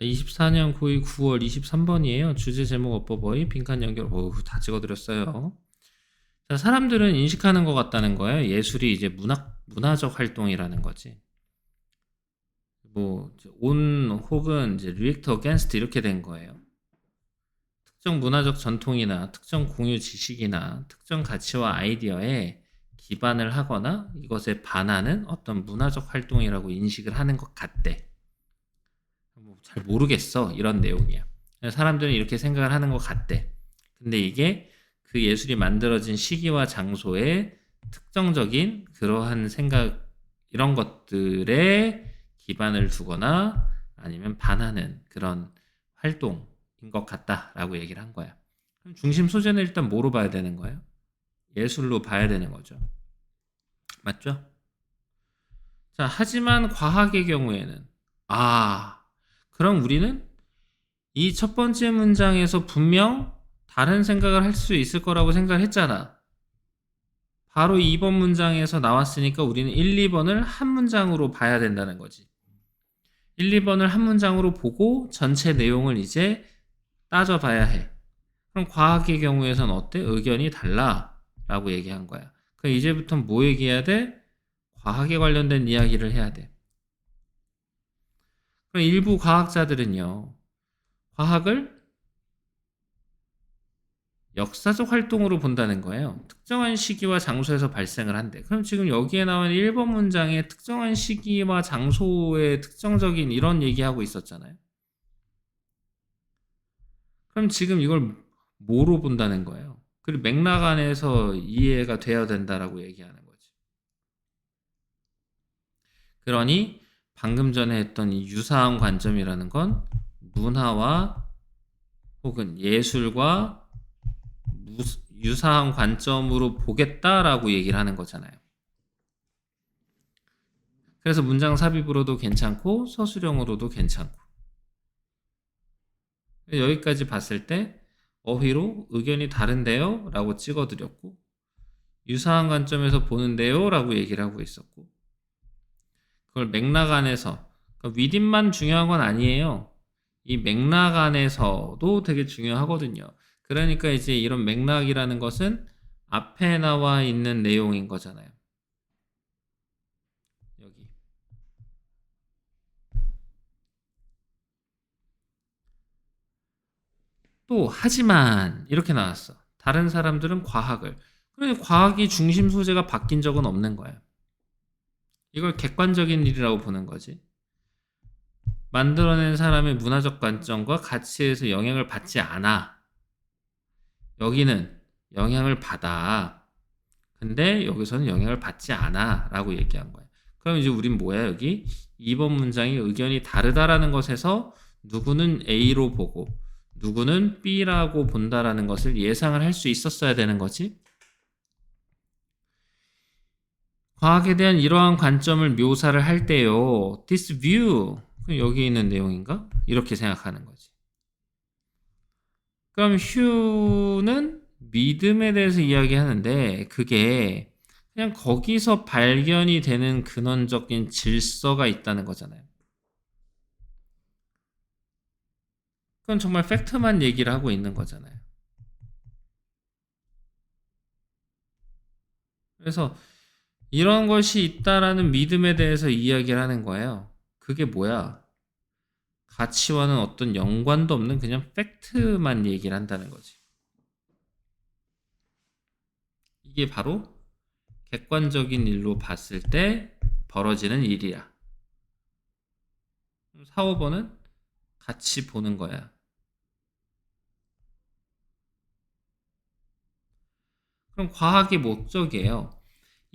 24년 고2 9월 23번이에요. 주제 제목 어버버이 빈칸 연결. 다 찍어드렸어요. 자, 사람들은 인식하는 것 같다는 거예요. 예술이 이제 문화적 활동이라는 거지. 온 혹은 이제 react against 이렇게 된 거예요. 특정 문화적 전통이나 특정 공유 지식이나 특정 가치와 아이디어에 기반을 하거나 이것에 반하는 어떤 문화적 활동이라고 인식을 하는 것 같대. 잘 모르겠어. 이런 내용이야. 사람들은 이렇게 생각을 하는 것 같대. 근데 이게 그 예술이 만들어진 시기와 장소에 특정적인 그러한 생각, 이런 것들에 기반을 두거나 아니면 반하는 그런 활동인 것 같다라고 얘기를 한 거야. 그럼 중심 소재는 일단 뭐로 봐야 되는 거예요? 예술로 봐야 되는 거죠. 맞죠? 자, 하지만 과학의 경우에는, 그럼 우리는 이 첫 번째 문장에서 분명 다른 생각을 할 수 있을 거라고 생각을 했잖아. 바로 2번 문장에서 나왔으니까 우리는 1, 2번을 한 문장으로 봐야 된다는 거지. 1, 2번을 한 문장으로 보고 전체 내용을 이제 따져봐야 해. 그럼 과학의 경우에선 어때? 의견이 달라 라고 얘기한 거야. 그럼 이제부터 뭐 얘기해야 돼? 과학에 관련된 이야기를 해야 돼. 그럼 일부 과학자들은요, 과학을 역사적 활동으로 본다는 거예요. 특정한 시기와 장소에서 발생을 한대. 그럼 지금 여기에 나온 1번 문장에 특정한 시기와 장소의 특정적인 이런 얘기하고 있었잖아요. 그럼 지금 이걸 뭐로 본다는 거예요? 그리고 맥락 안에서 이해가 돼야 된다라고 얘기하는 거지. 그러니 방금 전에 했던 이 유사한 관점이라는 건 문화와 혹은 예술과 유사한 관점으로 보겠다라고 얘기를 하는 거잖아요. 그래서 문장 삽입으로도 괜찮고 서술형으로도 괜찮고. 여기까지 봤을 때 어휘로 의견이 다른데요? 라고 찍어드렸고, 유사한 관점에서 보는데요? 라고 얘기를 하고 있었고, 그걸 맥락 안에서, 그러니까 위딘만 중요한 건 아니에요. 이 맥락 안에서도 되게 중요하거든요. 그러니까 이제 이런 맥락이라는 것은 앞에 나와 있는 내용인 거잖아요. 여기. 또 하지만 이렇게 나왔어. 다른 사람들은 과학을. 그러니 과학이 중심 소재가 바뀐 적은 없는 거야. 이걸 객관적인 일이라고 보는 거지. 만들어낸 사람의 문화적 관점과 가치에서 영향을 받지 않아. 여기는 영향을 받아. 근데 여기서는 영향을 받지 않아. 라고 얘기한 거야. 그럼 이제 우린 뭐야, 여기? 2번 문장이 의견이 다르다라는 것에서 누구는 A로 보고 누구는 B라고 본다라는 것을 예상을 할 수 있었어야 되는 거지. 과학에 대한 이러한 관점을 묘사를 할 때요. This view. 여기 있는 내용인가? 이렇게 생각하는 거지. 그럼 휴는 믿음에 대해서 이야기하는데 그게 그냥 거기서 발견이 되는 근원적인 질서가 있다는 거잖아요. 그건 정말 팩트만 얘기를 하고 있는 거잖아요. 그래서 이런 것이 있다라는 믿음에 대해서 이야기를 하는 거예요. 그게 뭐야? 가치와는 어떤 연관도 없는 그냥 팩트만 얘기를 한다는 거지. 이게 바로 객관적인 일로 봤을 때 벌어지는 일이야. 4, 5번은 같이 보는 거야. 그럼 과학의 목적이에요.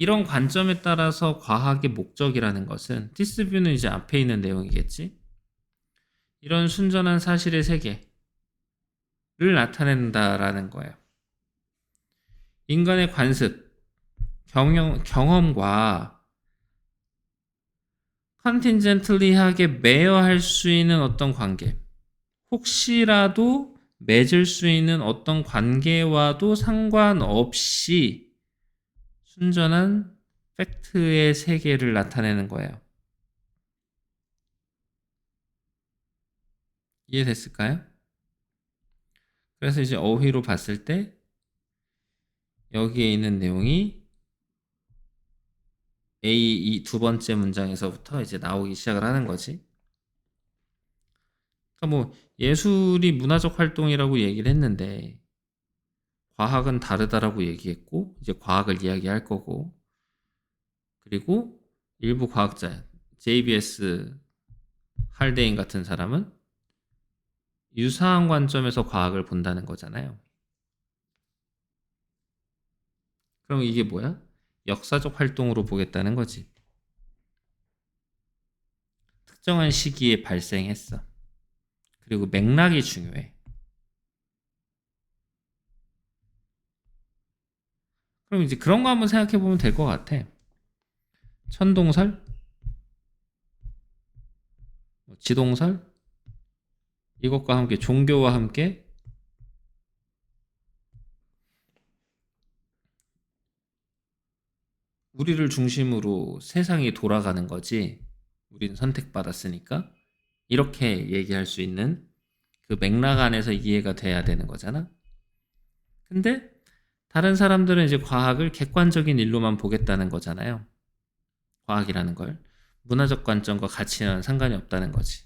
이런 관점에 따라서 과학의 목적이라는 것은 디스뷰는 이제 앞에 있는 내용이겠지. 이런 순전한 사실의 세계를 나타낸다라는 거예요. 인간의 관습, 경험과 컨틴젠틀리하게 매여할 수 있는 어떤 관계, 혹시라도 맺을 수 있는 어떤 관계와도 상관없이 순전한 팩트의 세계를 나타내는 거예요. 이해됐을까요? 그래서 이제 어휘로 봤을 때 여기에 있는 내용이 A 이 두 번째 문장에서부터 이제 나오기 시작을 하는 거지. 그러니까 뭐 예술이 문화적 활동이라고 얘기를 했는데 과학은 다르다라고 얘기했고 이제 과학을 이야기할 거고 그리고 일부 과학자 JBS 할데인 같은 사람은 유사한 관점에서 과학을 본다는 거잖아요. 그럼 이게 뭐야? 역사적 활동으로 보겠다는 거지. 특정한 시기에 발생했어. 그리고 맥락이 중요해. 그럼 이제 그런 거 한번 생각해 보면 될 것 같아. 천동설, 지동설, 이것과 함께 종교와 함께 우리를 중심으로 세상이 돌아가는 거지. 우리는 선택받았으니까. 이렇게 얘기할 수 있는 그 맥락 안에서 이해가 돼야 되는 거잖아. 근데 다른 사람들은 이제 과학을 객관적인 일로만 보겠다는 거잖아요. 과학이라는 걸. 문화적 관점과 가치는 상관이 없다는 거지.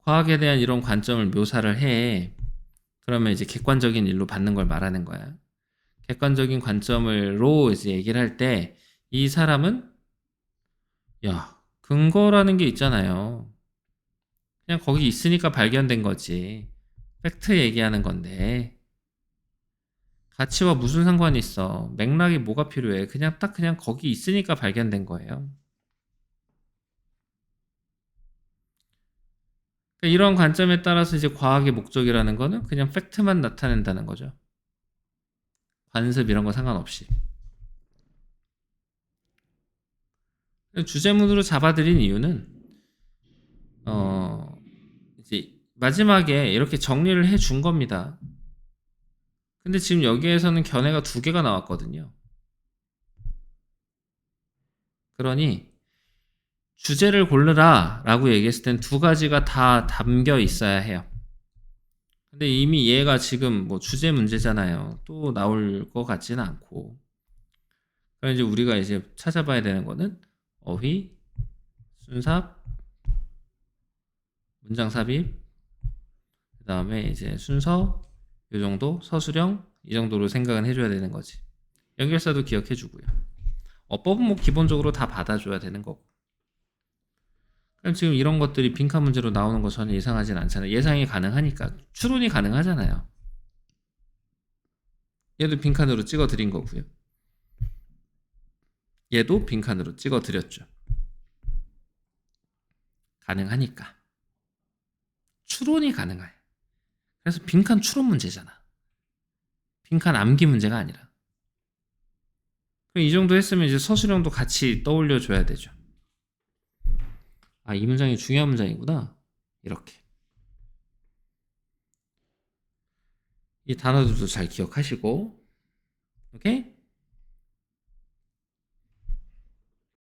과학에 대한 이런 관점을 묘사를 해. 그러면 이제 객관적인 일로 받는 걸 말하는 거야. 객관적인 관점으로 이제 얘기를 할 때 이 사람은 야, 근거라는 게 있잖아요. 그냥 거기 있으니까 발견된 거지. 팩트 얘기하는 건데 가치와 무슨 상관이 있어? 맥락이 뭐가 필요해? 그냥 거기 있으니까 발견된 거예요. 그러니까 이런 관점에 따라서 이제 과학의 목적이라는 거는 그냥 팩트만 나타낸다는 거죠. 관습 이런 거 상관없이. 주제문으로 잡아들인 이유는 이제 마지막에 이렇게 정리를 해 준 겁니다. 근데 지금 여기에서는 견해가 두 개가 나왔거든요. 그러니 주제를 고르라 라고 얘기했을 땐 두 가지가 다 담겨 있어야 해요. 근데 이미 얘가 지금 뭐 주제 문제잖아요. 또 나올 것 같지는 않고. 그럼 이제 우리가 이제 찾아봐야 되는 거는 어휘, 순삽, 문장 삽입, 그 다음에 이제 순서, 요 정도, 서술형, 이 정도로 생각은 해줘야 되는 거지. 연결사도 기억해주고요. 어법은 뭐 기본적으로 다 받아줘야 되는 거고. 그럼 지금 이런 것들이 빈칸 문제로 나오는 거 전혀 예상하진 않잖아요. 예상이 가능하니까. 추론이 가능하잖아요. 얘도 빈칸으로 찍어 드린 거고요. 얘도 빈칸으로 찍어 드렸죠. 가능하니까. 추론이 가능해. 그래서 빈칸 추론 문제잖아. 빈칸 암기 문제가 아니라. 그럼 이 정도 했으면 이제 서술형도 같이 떠올려 줘야 되죠. 아, 이 문장이 중요한 문장이구나. 이렇게. 이 단어들도 잘 기억하시고. 오케이?